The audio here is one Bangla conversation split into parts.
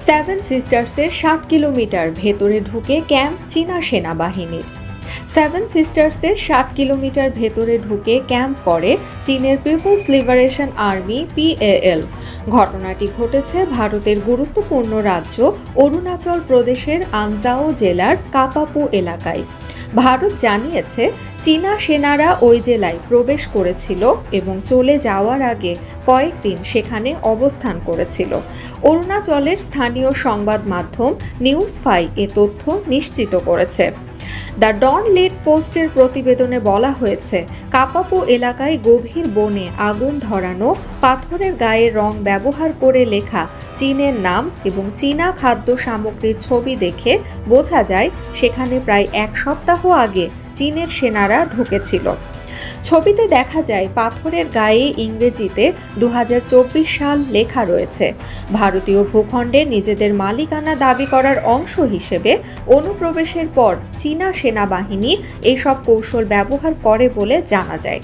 সেভেন সিস্টার্সের 60 কিলোমিটার ভেতরে ঢুকে ক্যাম্প চীনা সেনাবাহিনীর। সেভেন সিস্টার্সের 60 কিলোমিটার ভেতরে ঢুকে ক্যাম্প করে চীনের পিপলস লিবারেশন আর্মি PAL। ঘটনাটি ঘটেছে ভারতের গুরুত্বপূর্ণ রাজ্য অরুণাচল প্রদেশের আনজাও জেলার কাপাপু এলাকায়। ভারত জানিয়েছে চীনা সেনারা ওই জেলায় প্রবেশ করেছিল এবং চলে যাওয়ার আগে কয়েকদিন সেখানে অবস্থান করেছিল। অরুণাচলের স্থানীয় সংবাদ মাধ্যম নিউজ 5 এ তথ্য নিশ্চিত করেছে। দ্য ডন লিড পোস্টের প্রতিবেদনে বলা হয়েছে, কাপাপু এলাকায় গভীর বনে আগুন ধরানো, পাথরের গায়ে রং ব্যবহার করে লেখা চীনের নাম এবং চীনা খাদ্য সামগ্রীর ছবি দেখে বোঝা যায় সেখানে প্রায় এক সপ্তাহ আগে চীনের সেনারা ঢুকেছিল। ছবিতে দেখা যায় পাথরের গায়ে ইংরেজিতে 2024 সাল লেখা রয়েছে। ভারতীয় ভূখণ্ডে নিজেদের মালিকানা দাবি করার অংশ হিসেবে অনুপ্রবেশের পর চীনা সেনাবাহিনী এসব কৌশল ব্যবহার করে বলে জানা যায়।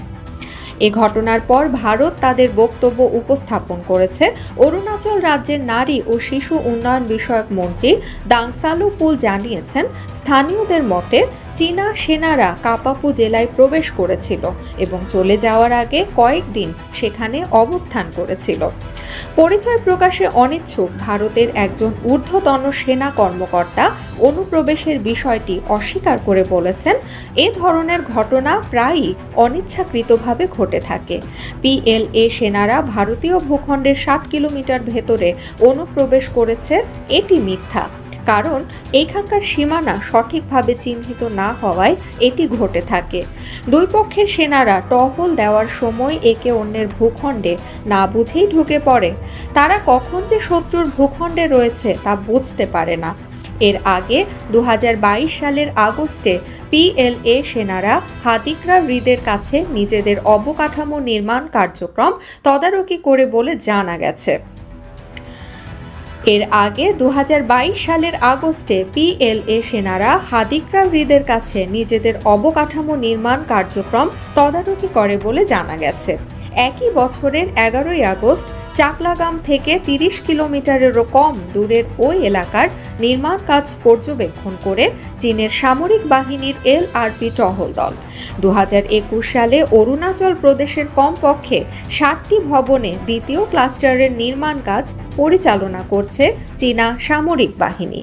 এ ঘটনার পর ভারত তাদের বক্তব্য উপস্থাপন করেছে। অরুণাচল রাজ্যের নারী ও শিশু উন্নয়ন বিষয়ক মন্ত্রী দাংসালু পুল জানিয়েছেন, স্থানীয়দের মতে চীনা সেনারা কাপাপু জেলায় প্রবেশ করেছিল এবং চলে যাওয়ার আগে কয়েকদিন সেখানে অবস্থান করেছিল। পরিচয় প্রকাশে অনিচ্ছুক ভারতের একজন ঊর্ধ্বতন সেনা কর্মকর্তা অনুপ্রবেশের বিষয়টি অস্বীকার করে বলেছেন, এ ধরনের ঘটনা প্রায়ই অনিচ্ছাকৃতভাবে ঘটে থাকে। PLA সেনারা ভারতীয় ভূখণ্ডের 60 কিলোমিটার ভেতরে অনুপ্রবেশ করেছে এটি মিথ্যা, কারণ এখানকার সীমানা সঠিকভাবে চিহ্নিত না হওয়ায় এটি ঘটে থাকে। দুই পক্ষের সেনারা টহল দেওয়ার সময় একে অন্যের ভূখণ্ডে না বুঝেই ঢুকে পড়ে। তারা কখন যে শত্রুর ভূখণ্ডে রয়েছে তা বুঝতে পারে না। এর আগে 2022 সালের আগস্টে PLA সেনারা হাতিকরা হ্রদের কাছে নিজেদের অবকাঠামো নির্মাণ কার্যক্রম তদারকি করে বলে জানা গেছে। এর আগে 2022 সালের আগস্টে PLA সেনারা হাদিকরা হ্রদের কাছে নিজেদের অবকাঠামো নির্মাণ কার্যক্রম তদারকি করে বলে জানা গেছে। একই বছরের 11 আগস্ট চাকলাগাম থেকে 30 কিলোমিটারেরও কম দূরের ওই এলাকার নির্মাণ কাজ পর্যবেক্ষণ করে চীনের সামরিক বাহিনীর LRP টহল দল 2021 সালে অরুণাচল প্রদেশের কমপক্ষে 60টি ভবনে দ্বিতীয় ক্লাস্টারের নির্মাণ কাজ পরিচালনা করছে চীনা সামরিক বাহিনী।